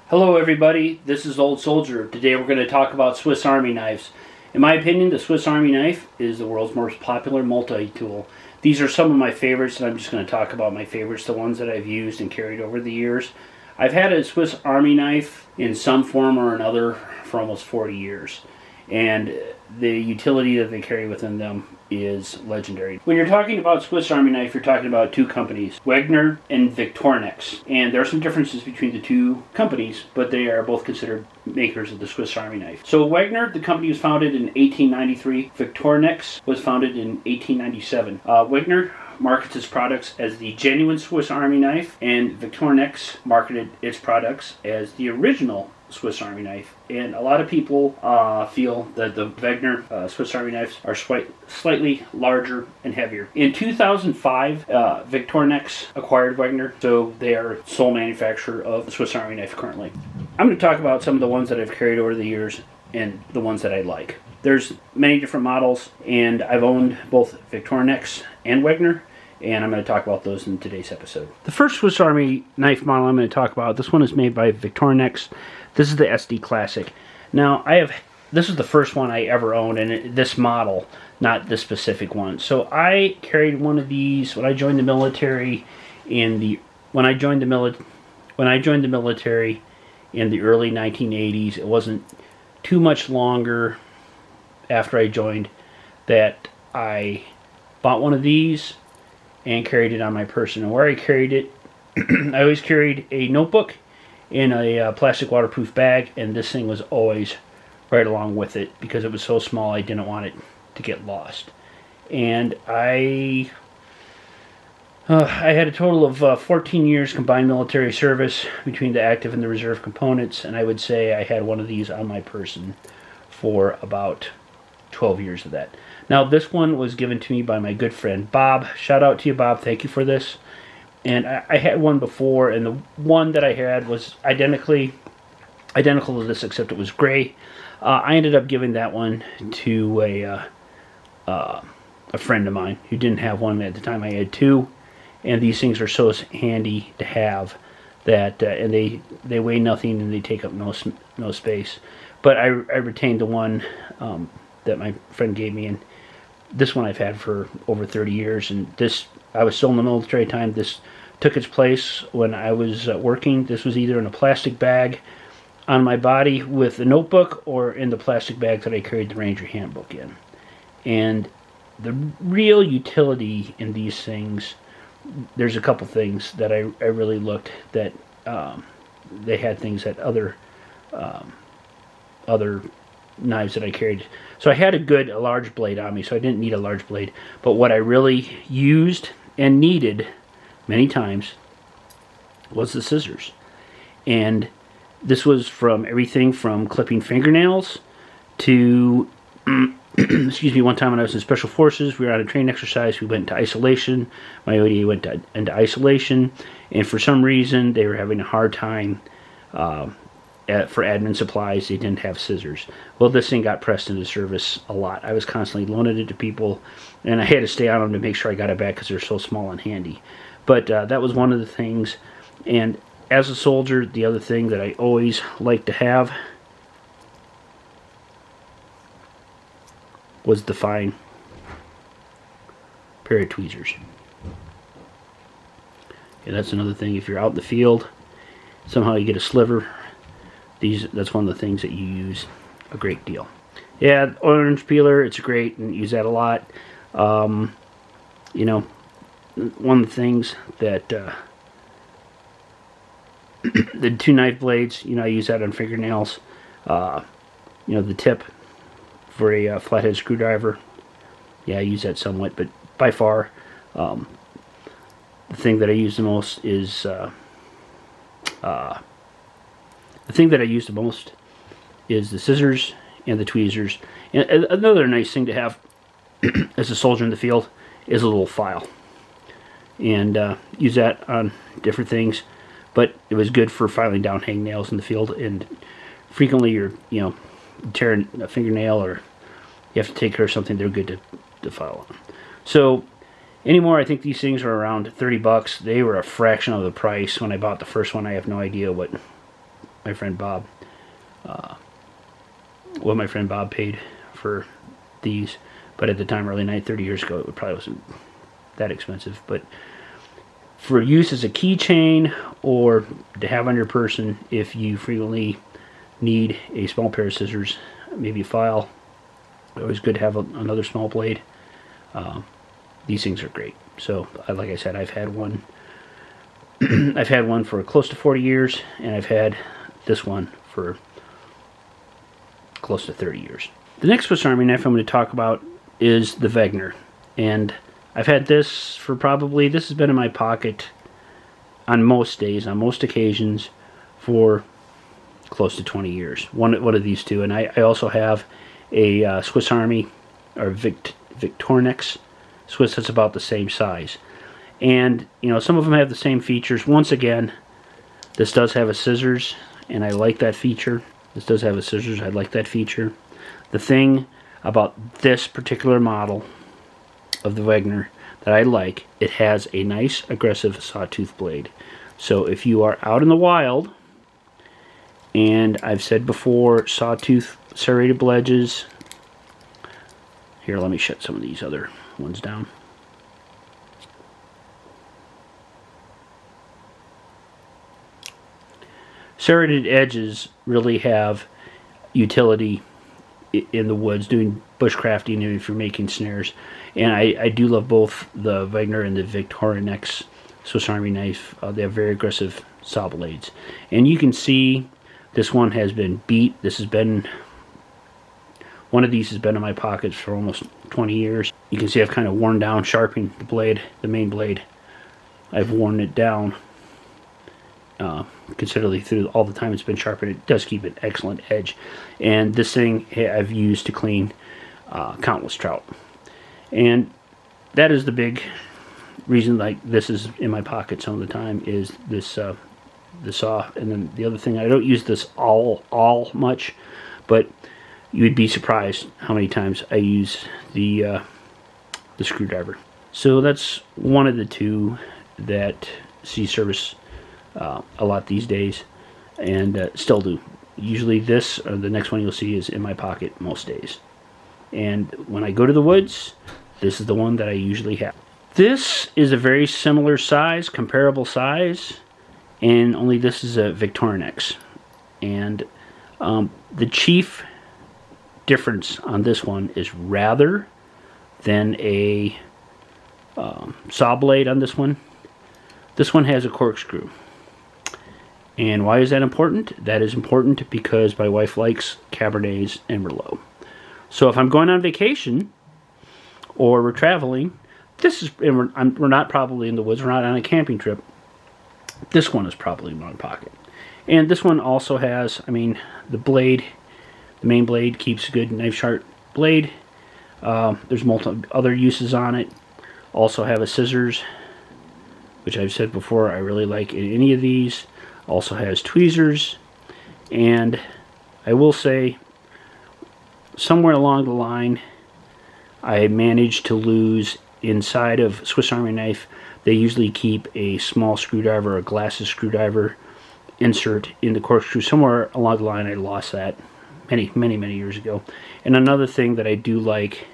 Hello everybody, this is Old Soldier. Today we're going to talk about Swiss Army knives. In my opinion, the Swiss Army knife is the world's most popular multi-tool. These are some of my favorites, and I'm just going to talk about my favorites, the ones that I've used and carried over the years. I've had a Swiss Army knife in some form or another for almost 40 years, and the utility that they carry within them is legendary. When you're talking about Swiss Army knife, you're talking about two companies, Wagner and Victorinox. And there are some differences between the two companies, but they are both considered makers of the Swiss Army knife. So Wagner, the company, was founded in 1893. Victorinox was founded in 1897. Wagner markets its products as the genuine Swiss Army knife, and Victorinox marketed its products as the original Swiss Army knife. And a lot of people feel that the Wagner Swiss Army knives are slightly larger and heavier. In 2005, Victorinox acquired Wagner, so they are sole manufacturer of the Swiss Army knife currently. I'm going to talk about some of the ones that I've carried over the years and the ones that I like. There's many different models, and I've owned both Victorinox and Wagner, and I'm going to talk about those in today's episode. The first Swiss Army knife model I'm going to talk about, this one is made by Victorinox. This is the SD Classic. Now, this is the first one I ever owned, and this model, not this specific one. So I carried one of these when I joined the military when I joined the military in the early 1980s. It wasn't too much longer after I joined that I bought one of these and carried it on my person. And where I carried it, I always carried a notebook in a plastic waterproof bag, and this thing was always right along with it because it was so small I didn't want it to get lost. And I had a total of 14 years combined military service between the active and the reserve components, and I would say I had one of these on my person for about 12 years of that. Now, this one was given to me by my good friend Bob. Shout out to you, Bob. Thank you for this. And I had one before, and the one that I had was identical to this, except it was gray. I ended up giving that one to a friend of mine who didn't have one at the time. I had two, and these things are so handy to have that, and they weigh nothing and they take up no space. But I retained the one that my friend gave me, and this one I've had for over 30 years. And this, I was still in the military time. This took its place when I was working. This was either in a plastic bag on my body with a notebook or in the plastic bag that I carried the Ranger handbook in. And the real utility in these things, there's a couple things that I really looked that they had things that other knives that I carried. So I had a large blade on me, so I didn't need a large blade. But what I really used and needed many times was the scissors. And this was from everything from clipping fingernails to excuse me, one time when I was in Special Forces, we were on a training exercise, we went into isolation. My ODA went into isolation, and for some reason they were having a hard time for admin supplies. They didn't have scissors. Well, this thing got pressed into service a lot. I was constantly loaning it to people, and I had to stay on them to make sure I got it back because they're so small and handy. But that was one of the things. And as a soldier, the other thing that I always like to have was the fine pair of tweezers. And that's another thing. If you're out in the field, somehow you get a sliver, that's one of the things that you use a great deal. Yeah, orange peeler, it's great, and use that a lot. One of the things that the two knife blades, I use that on fingernails. The tip for a flathead screwdriver, yeah, I use that somewhat, but by far the thing that I use the most is the scissors and the tweezers. And another nice thing to have as a soldier in the field is a little file, and use that on different things. But it was good for filing down hangnails in the field, and frequently you're tearing a fingernail or you have to take care of something. They're good to file on. So anymore, I think these things are around $30. They were a fraction of the price when I bought the first one. I have no idea what my friend Bob, what my friend Bob paid for these. But at the time, early 30 years ago, it probably wasn't that expensive. But for use as a keychain or to have on your person if you frequently need a small pair of scissors, maybe a file, always good to have another small blade. These things are great. So, like I said, I've had one. I've had one for close to 40 years, and I've had this one for close to 30 years. The next Swiss Army knife I'm going to talk about is the Wagner, and I've had this for probably, this has been in my pocket on most days, on most occasions, for close to 20 years. One of these two, and I also have a Swiss Army, or Victorinox Swiss that's about the same size. And, you know, some of them have the same features. Once again, this does have a scissors, and I like that feature. This does have a scissors, I like that feature. The thing about this particular model of the Wagner that I like, it has a nice aggressive sawtooth blade. So if you are out in the wild, and I've said before, sawtooth serrated edges. Here, let me shut some of these other ones down. Serrated edges really have utility in the woods, doing bushcrafting, and if you're making snares. And I do love both the Wagner and the Victorinox Swiss Army knife. They have very aggressive saw blades. And you can see this one has been beat. This has been, one of these has been in my pockets for almost 20 years. You can see I've kind of worn down, sharpening the blade, the main blade. I've worn it down considerably through all the time it's been sharpened. It does keep an excellent edge. And this thing I've used to clean countless trout. And that is the big reason like this is in my pocket some of the time, is this the saw. And then the other thing, I don't use this all much, but you'd be surprised how many times I use the screwdriver. So that's one of the two that see service a lot these days, and still do. Usually this or the next one you'll see is in my pocket most days. And when I go to the woods, this is the one that I usually have. This is a very similar size, comparable size, and only this is a Victorinox. And the chief difference on this one is rather than a saw blade on this one has a corkscrew. And why is that important? That is important because my wife likes Cabernets and Merlot. So if I'm going on vacation or we're traveling, this is, and we're not probably in the woods, we're not on a camping trip, this one is probably in my pocket. And this one also has, I mean, the blade, the main blade keeps a good knife sharp blade. There's multiple other uses on it. Also have a scissors, which I've said before I really like in any of these. Also has tweezers, and I will say somewhere along the line I managed to lose inside of Swiss Army knife. They usually keep a small screwdriver, a glasses screwdriver insert in the corkscrew. Somewhere along the line I lost that many years ago. And another thing that I do like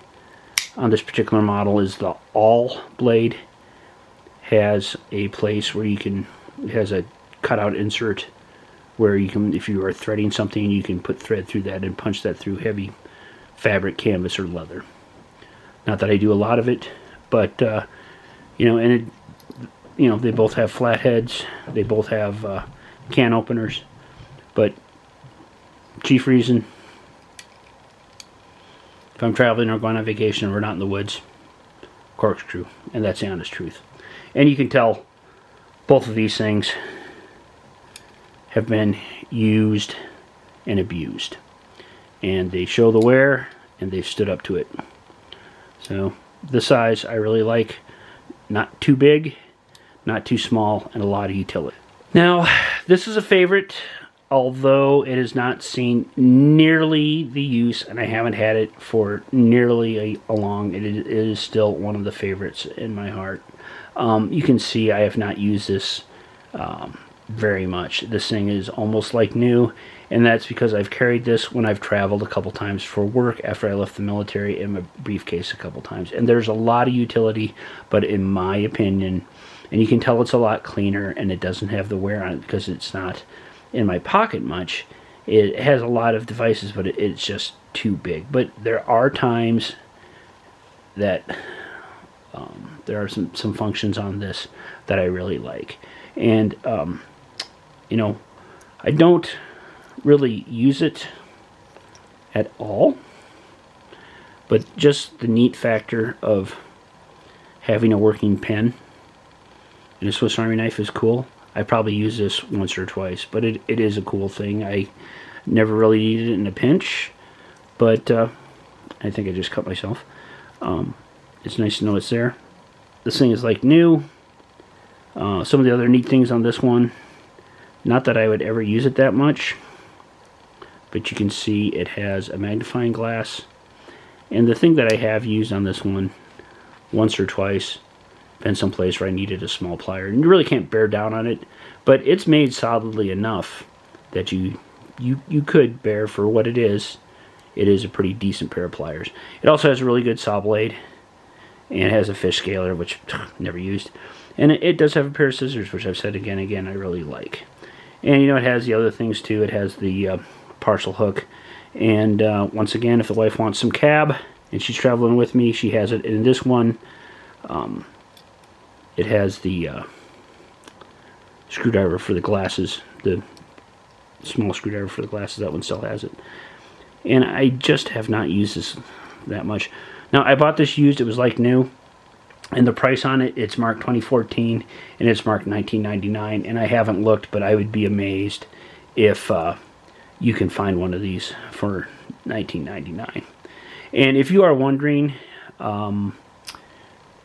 on this particular model is the awl blade has a place where you can, it has a cutout insert where you can, if you are threading something, you can put thread through that and punch that through heavy fabric, canvas, or leather. Not that I do a lot of it, but you know, and it, you know, they both have flat heads, they both have can openers, but chief reason, if I'm traveling or going on vacation and we're not in the woods, corkscrew, and that's the honest truth. And you can tell both of these things have been used and abused, and they show the wear and they've stood up to it. So this size I really like, not too big, not too small, and a lot of utility. Now this is a favorite, although it has not seen nearly the use, and I haven't had it for nearly a long, it is still one of the favorites in my heart. You can see I have not used this very much. This thing is almost like new, and that's because I've carried this when I've traveled a couple times for work after I left the military, in my briefcase a couple times. And there's a lot of utility, but in my opinion, and you can tell it's a lot cleaner, and it doesn't have the wear on it because it's not in my pocket much. It has a lot of devices, but it's just too big. But there are times that there are some functions on this that I really like. And, you know, I don't really use it at all, but just the neat factor of having a working pen and a Swiss Army knife is cool. I probably use this once or twice, but it is a cool thing. I never really needed it in a pinch, but I think I just cut myself. It's nice to know it's there. This thing is like new. Some of the other neat things on this one, not that I would ever use it that much, but you can see it has a magnifying glass. And the thing that I have used on this one once or twice, been someplace where I needed a small plier, and you really can't bear down on it, but it's made solidly enough that you could bear for what it is. It is a pretty decent pair of pliers. It also has a really good saw blade, and it has a fish scaler, which never used. And it does have a pair of scissors, which I've said again and again I really like. And you know, it has the other things too. It has the partial hook, and once again, if the wife wants some cab and she's traveling with me, she has it. And in this one, it has the screwdriver for the glasses, the small screwdriver for the glasses. That one still has it. And I just have not used this that much. Now, I bought this used. It was like new. And the price on it, it's marked 2014, and it's marked $19.99. And I haven't looked, but I would be amazed if you can find one of these for $19.99. And if you are wondering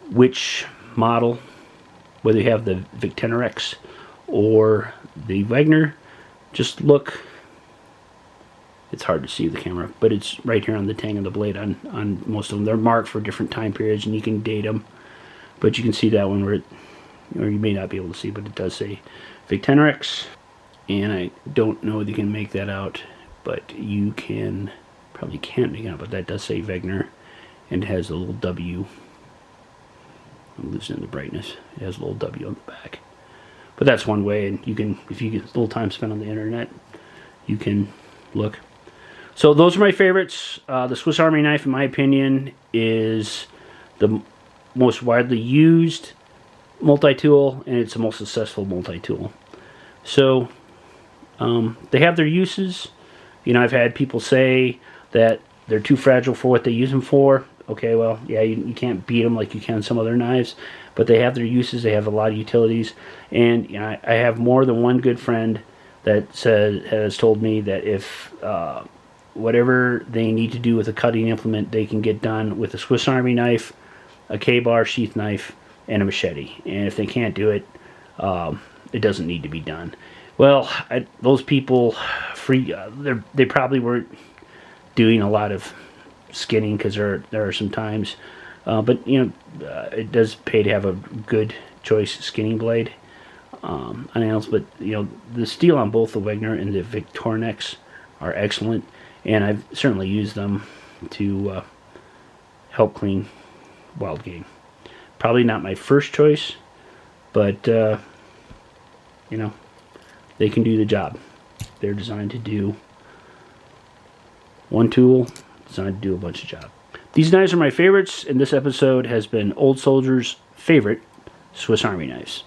which model, whether you have the Victorinox or the Wagner, just look. It's hard to see the camera, but it's right here on the tang of the blade on most of them. They're marked for different time periods, and you can date them. But you can see that one where it, or you may not be able to see, but it does say Victorinox. And I don't know if you can make that out, but you can, probably can't make it out, but that does say Wagner, and it has a little W. I'm losing the brightness. It has a little W on the back. But that's one way, and you can, if you get a little time spent on the internet, you can look. So those are my favorites. The Swiss Army knife, in my opinion, is the most widely used multi-tool, and it's the most successful multi-tool. So they have their uses. You know, I've had people say that they're too fragile for what they use them for. Okay, well, yeah, you can't beat them like you can some other knives, but they have their uses. They have a lot of utilities, and you know, I have more than one good friend that has told me that if whatever they need to do with a cutting implement, they can get done with a Swiss Army knife, a K-bar sheath knife, and a machete. And if they can't do it, it doesn't need to be done. Well, those people, they probably weren't doing a lot of skinning, because there are some times. But you know, it does pay to have a good choice skinning blade on nails. But you know, the steel on both the Wagner and the Victorinox are excellent, and I've certainly used them to help clean wild game. Probably not my first choice, but you know, they can do the job. They're designed to do one tool, designed to do a bunch of jobs. These knives are my favorites, and this episode has been Old Soldier's favorite Swiss Army knives.